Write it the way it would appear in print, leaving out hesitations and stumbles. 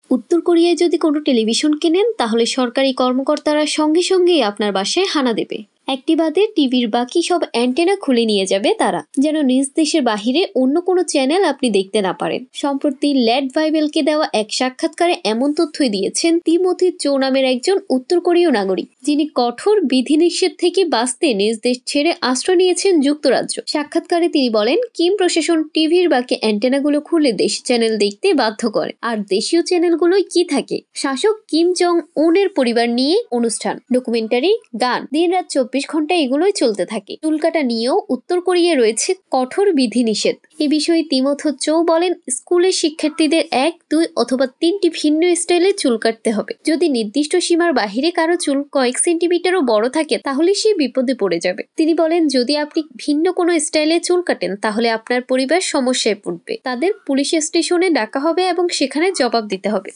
উত্তর কোরিয়ায় যদি কোনো টেলিভিশন কেনেন তাহলে সরকারি কর্মকর্তারা সঙ্গে সঙ্গেই আপনার বাসায় হানা দেবে। একটি বাদে টিভির বাকি সব অ্যান্টেনা খুলে নিয়ে যাবে তারা, যেন নিজ দেশের বাহিরে অন্য কোনো চ্যানেল আপনি দেখতে না পারেন। সম্প্রতি ল্যাড ভাইবেলকে দেওয়া এক সাক্ষাৎকারে এমন তথ্যই দিয়েছেন তিমোথি চো নামের একজন উত্তর কোরীয় নাগরিক, যিনি কঠোর বিধিনিষেধ থেকে বাঁচতে নিজ দেশ ছেড়ে আশ্রয় নিয়েছেন যুক্তরাজ্য। সাক্ষাৎকারে তিনি বলেন, কিম প্রশাসন টিভির বাকি অ্যান্টেনাগুলো খুলে দেশি চ্যানেল দেখতে বাধ্য করে। আর দেশীয় চ্যানেলগুলোই কি থাকে? শাসক কিম জং উনের পরিবার নিয়ে অনুষ্ঠান, ডকুমেন্টারি, গান, দিনরাত 24 ঘন্টা এগুলোই চলতে থাকে। চুল কাটা নিয়েও উত্তর কোরিয়ায় রয়েছে কঠোর বিধিনিষেধ। এ বিষয়ে তিমোথি চো বলেন, স্কুলের শিক্ষার্থীদের 1, 2 অথবা 3টি ভিন্ন স্টাইলে চুল কাটতে হবে। যদি নির্দিষ্ট সীমার বাহিরে কারো চুল কয়েক সেন্টিমিটারও বড় থাকে তাহলে সে বিপদে পড়ে যাবে। তিনি বলেন, যদি আপনি ভিন্ন কোনো স্টাইলে চুল কাটেন তাহলে আপনার পরিবার সমস্যায় পড়বে। তাদের পুলিশ স্টেশনে ডাকা হবে এবং সেখানে জবাব দিতে হবে।